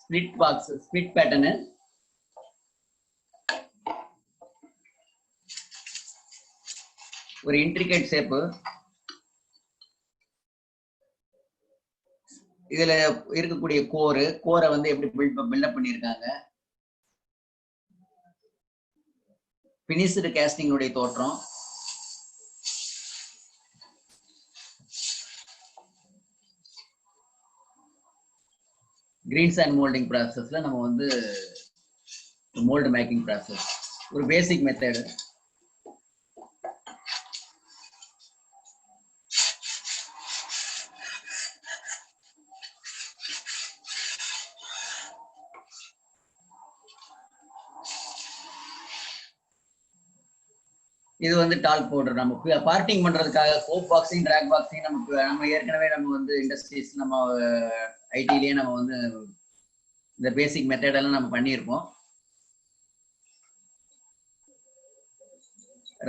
ஸ்பிளிட் பாக்ஸ், ஸ்பிளிட் பேட்டர்னு ஒரு இன்ட்ரிகேட் ஷேப்பு. இதுல இருக்கக்கூடிய கோரை வந்து எப்படி பில்டப் பண்ணியிருக்காங்க. பினிஷ்டு கேஸ்டிங்குடைய தோற்றம். கிரீன் சாண்ட் மோல்டிங் ப்ராசஸ்ல நம்ம வந்து மோல்டு மேக்கிங் ப்ராசஸ் ஒரு பேசிக் மெத்தடு. இது வந்து டால்க் பவுடர். நம்ம பார்ட்டிங் பண்றதுக்காக கோப் பாக்ஸிங், டிராக் பாக்ஸிங் நம்ம ஏற்கனவே நம்ம வந்து இண்டஸ்ட்ரீஸ், நம்ம ஐடிலேயே நம்ம வந்து இந்த பேசிக் மெத்தட் எல்லாம் நம்ம பண்ணியிருப்போம்.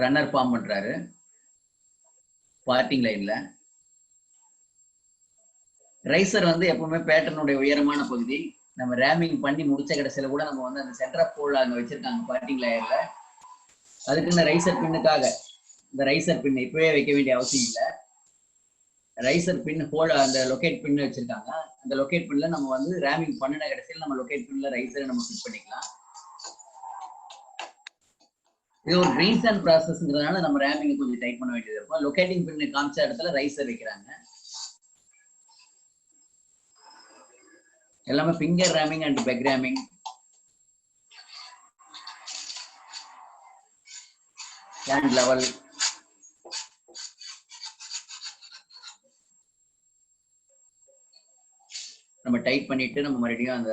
ரன்னர் ஃபார்ம் பண்றாரு பார்ட்டிங் லைன்ல. ரைசர் வந்து எப்பவுமே பேட்டர்னுடைய உயரமான பகுதி. நம்ம ரேமிங் பண்ணி முடிச்ச கடைசியில கூட நம்ம வந்து அந்த சென்டர் ஆஃப் போல் அங்க வச்சிருக்காங்க பார்ட்டிங் லேயர்ல. அதுக்கு இந்த ரைசர் பின்னுக்காக இந்த ரைசர் பின் இப்பவே வைக்க வேண்டிய அவசியம் இல்லை. ரைசர் பின் ஹோல் அந்த லொகேட் பின் வச்சிருக்காங்க. அந்த லொகேட் பின்ல நம்ம வந்து ரேமிங் பண்ணின கடைசியில் நம்ம லொகேட் பின்ல ரைசரை நம்ம ஃபிட் பண்ணிக்கலாம். இது ஒரு கிரீன் சாண்ட் ப்ராசஸ்ங்கிறதுனால நம்ம ரேமிங் கொஞ்சம் டைட் பண்ண வேண்டியது இருக்கும். லொகேட்டிங் பின் காமிச்ச இடத்துல ரைசர் வைக்கிறாங்க. எல்லாமே finger ramming and peg ramming. Hand level. நம்ம டைட் பண்ணிட்டு நம்ம மறுபடியும் அந்த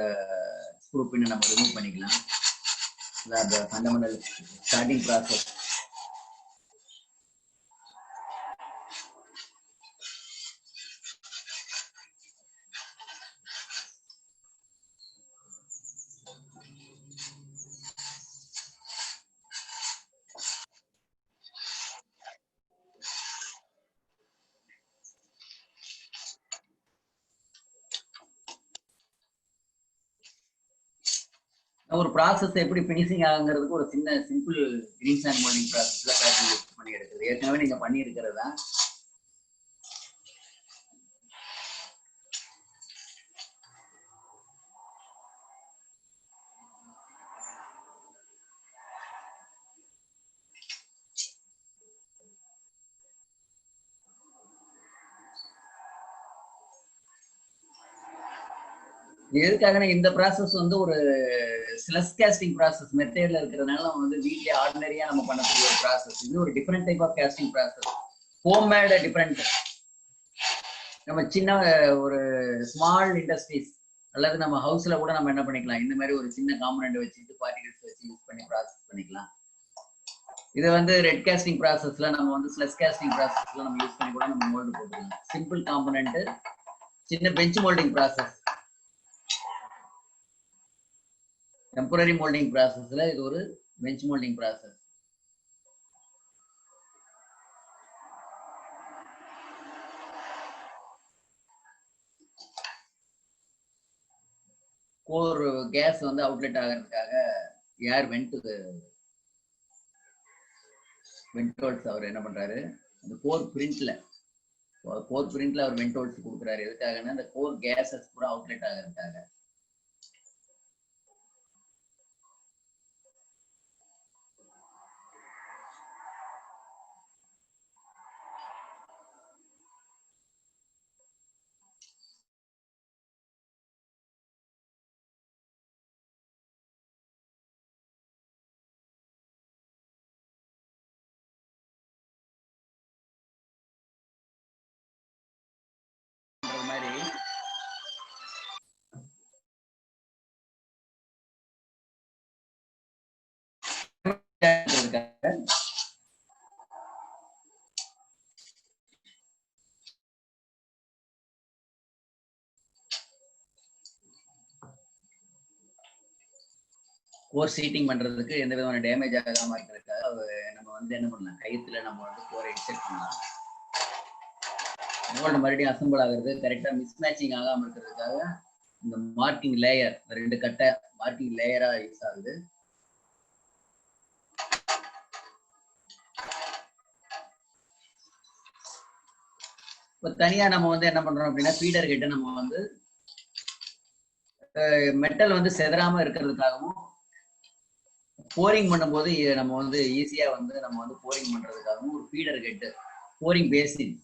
ஸ்க்ரூ பின்னை நம்ம ரிமூவ் பண்ணிக்கலாம். அந்த ஃபண்டமெண்டல் ஸ்டார்டிங் ப்ராசஸ். ஒரு ப்ராசஸ் எப்படி பினிஷிங் ஆகுங்கிறதுக்கு ஒரு சிம்பிள் கிரீன் சாண்ட் மோல்டிங் ப்ராசஸ்ல பேட்டர்ன் யூஸ் பண்ணி எடுக்குது. ஏற்கனவே நீங்க பண்ணி இருக்கிறதா. எதுக்காக இந்த ப்ராசஸ் வந்து ஒரு ஸ்லஸ் கேஸ்டிங் ப்ராசஸ் மெத்தேட்ல இருக்கிறதுனால நம்ம வந்து வீட்லயே ஆர்டினரியா நம்ம பண்ணக்கூடிய ஒரு ப்ராசஸ். இது ஒரு different type of casting process. Homemade different. நம்ம சின்ன ஒரு ஸ்மால் இண்டஸ்ட்ரீஸ் அல்லது நம்ம ஹவுஸ்ல கூட நம்ம என்ன பண்ணிக்கலாம், இந்த மாதிரி ஒரு சின்ன காம்பனண்ட் வச்சுட்டு பார்ட்டிகல்ஸ் வச்சு யூஸ் பண்ணி ப்ராசஸ் பண்ணிக்கலாம். இது வந்து ரெட் கேஸ்டிங் ப்ராசஸ்ல நம்ம வந்து ஸ்லஸ் கேஸ்டிங் ப்ராசஸ்ல நம்ம யூஸ் பண்ணி கூட நம்ம மோல்டு போட்டுக்கலாம். சிம்பிள் காம்பனண்ட், சின்ன bench moulding process. Temporary moulding ப்ராசஸ்ல இது ஒரு bench moulding process. Core gas வந்து அவுட்லெட் ஆகிறதுக்காக ஏர் வென்டோல்ஸ் அவர் என்ன பண்றாரு, அந்த கோர் பிரிண்ட்ல அவர் வென்டோல்ஸ் கொடுக்குறாரு. எதுக்காகன்னா அந்த கோர் கேஸஸ் கூட அவுட்லெட் ஆகிறதுக்காக. மாதிரி கோர் சீட்டிங் பண்றதுக்கு எந்த விதமான டேமேஜ் ஆகாம இருக்கிறதுக்காக நம்ம வந்து என்ன பண்ணலாம், கயித்துல நம்ம வந்து கோரை இன்செர்ட் பண்ணலாம். மோல்டு மறுபடியும் அசம்பிள் ஆகுறது கரெக்டா மிஸ் மேட்சிங் ஆகாம இருக்கிறதுக்காக இந்த மார்க்கிங் லேயர், 2 கட்டை மார்க்கிங் லேயரா யூஸ் ஆகுது. இப்போ தனியா நம்ம வந்து என்ன பண்றோம் அப்படின்னா, ஃபீடர் கிட்ட நம்ம வந்து மெட்டல் வந்து செதறாம இருக்கிறதுக்காகவும், போரிங் பண்ணும்போது நம்ம வந்து ஈஸியா வந்து நம்ம வந்து போரிங் பண்றதுக்காகவும் ஒரு ஃபீடர் கெட்டு, போரிங் பேசின்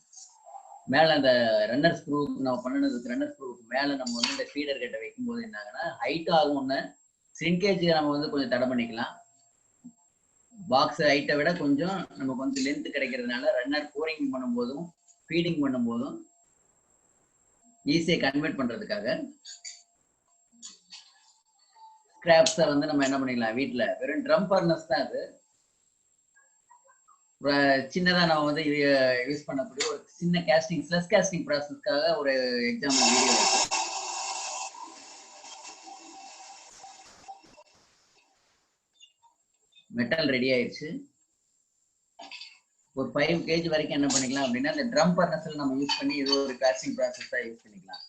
மேல அந்த ரன்னர் ஸ்க்ரூ நம்ம பண்ணினதுக்கு ரன்னர் ஸ்க்ரூக்கு மேல நம்ம வந்து இந்த ஃபீடர் கெட்டை வைக்கும்போது என்ன ஆகுன்னா, ஹைட் ஆகும். ஒன்று சிங்கேஜ் நம்ம வந்து கொஞ்சம் தடை பண்ணிக்கலாம். பாக்ஸ் ஹைட்டை விட கொஞ்சம் நமக்கு வந்து லென்த் கிடைக்கிறதுனால ரன்னர் போரிங் பண்ணும்போதும் ஃபீடிங் பண்ணும்போதும் ஈஸியாக கன்வெர்ட் பண்றதுக்காக ஸ்கிராப்ஸை வந்து நம்ம என்ன பண்ணிக்கலாம், வீட்டில் வெறும் ட்ரம் ஃபர்னஸ் தான் அது. சின்னதா நம்ம வந்து யூஸ் பண்ணக்கூடிய ஒரு சின்ன கேஸ்டிங், ஸ்லஸ் கேஸ்டிங் ப்ராசஸ்க்காக ஒரு எக்ஸாம்பிள் வீடியோ இருக்கு. மெட்டல் ரெடி ஆயிடுச்சு. ஒரு 5 kg வரைக்கும் என்ன பண்ணிக்கலாம் அப்படின்னா, இந்த ட்ரம் ஃபர்னஸ்ல நம்ம யூஸ் பண்ணி இது ஒரு காஸ்டிங் ப்ராசஸா யூஸ் பண்ணிக்கலாம்.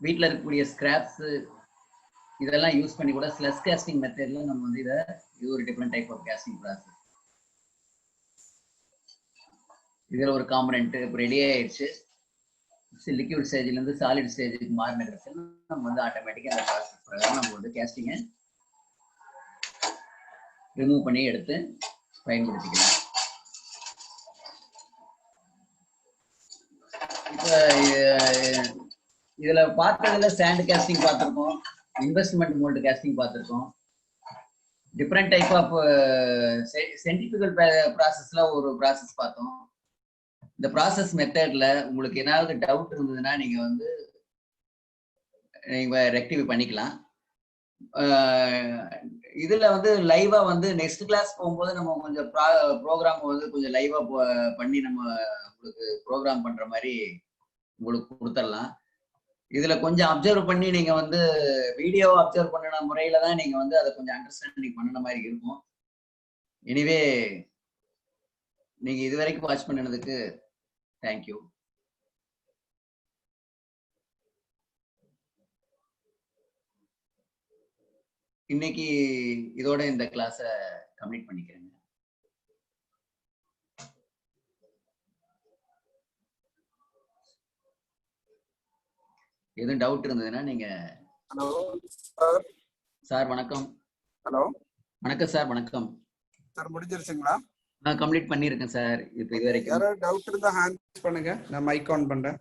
வீட்டில் இருக்கக்கூடிய ஸ்கிராப்ஸ் இதெல்லாம் யூஸ் பண்ணி கூட ஸ்லஸ் கேஸ்டிங் மெத்தட்ல நம்ம வந்து இது ஒரு different type of casting process. இதுல ஒரு காம்பனன்ட் இப்போ ரெடி ஆயிடுச்சு. லிக்விட் ஸ்டேஜ்ல இருந்து சாலிட் ஸ்டேஜுக்கு மாறின நம்ம வந்து ஆட்டோமேட்டிக்கா அந்த ப்ராசஸ் பிரகாரம் நம்ம வந்து கேஸ்டிங்கை ரிமூவ் பண்ணி எடுத்து பயன்படுத்திக்கலாம். இப்போ இதுல பார்த்ததுல சாண்ட் கேஸ்டிங் பார்த்துருக்கோம், இன்வெஸ்ட்மெண்ட் மோல்டு கேஸ்டிங் பார்த்துருக்கோம். டிஃப்ரெண்ட் டைப் ஆஃப் சென்ட்ரிஃபியூகல் ப்ராசஸ்ல ஒரு ப்ராசஸ் பார்த்தோம். இந்த ப்ராசஸ் மெத்தட்ல உங்களுக்கு ஏதாவது டவுட் இருந்ததுன்னா நீங்க வந்து ரெக்டிஃபை பண்ணிக்கலாம். இதுல வந்து லைவா வந்து நெக்ஸ்ட் கிளாஸ் போகும்போது நம்ம கொஞ்சம் ப்ரோக்ராம் வந்து கொஞ்சம் லைவா பண்ணி நம்ம உங்களுக்கு ப்ரோக்ராம் பண்ற மாதிரி உங்களுக்கு கொடுத்துடலாம். இதுல கொஞ்சம் அப்சர்வ் பண்ணி நீங்க வந்து வீடியோ அப்சர்வ் பண்ணின முறையில தான் நீங்க வந்து அதை கொஞ்சம் அண்டர்ஸ்டாண்டிங் பண்ணின மாதிரி இருக்கும். எனிவே நீங்க இது வரைக்கும் வாட்ச் பண்ணினதுக்கு தேங்க்யூ. இன்னைக்கு இதோட இந்த கிளாஸை கம்ப்ளீட் பண்ணிக்கிறேங்க. எதுவும் டவுட் இருந்ததுன்னா நீங்க. Hello sir. சார் வணக்கம். ஹலோ வணக்கம் சார். வணக்கம் சார். முடிஞ்சிருச்சுங்களா? நான் கம்ப்ளீட் பண்ணியிருக்கேன் சார். இப்போ இது வரைக்கும் யாராவது டவுட் இருந்தா ஹேண்ட் பண்ணுங்க, நான் மைக் ஆன் பண்றேன்.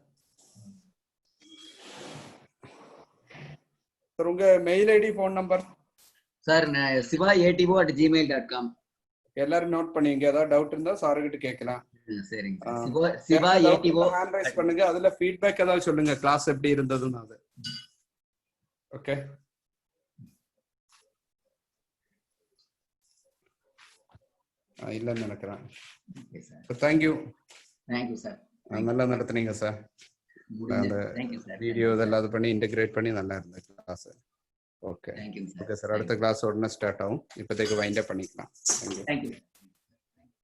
சார் உங்க mail ID, phone number? Sir siva@gmail.com. எல்லாரும் நோட் பண்ணீங்க. ஏதாவது டவுட் இருந்தா சார் கிட்ட கேட்கலாம். சரிங்க. siva@ATO ஹேண்ட் ரைஸ் பண்ணுங்க. அதுல ஃபீட்பேக் ஏதாவது சொல்லுங்க, கிளாஸ் எப்படி இருந்ததுன்னு. அது ஓகே. இல்லன்னு நினைக்கிறேன். தேங்க்யூ. Thank you sir. நல்லா நடத்துனீங்க சார். அந்த வீடியோ இதெல்லாம் அது பண்ணி இன்டகிரேட் பண்ணி நல்லா இருந்தது கிளாஸ். ஓகே. Okay sir. அடுத்த கிளாஸ் உடனே ஸ்டார்ட் ஆகும். இப்போதைக்கு வைண்ட் அப் பண்ணிக்கலாம். தேங்க்யூ.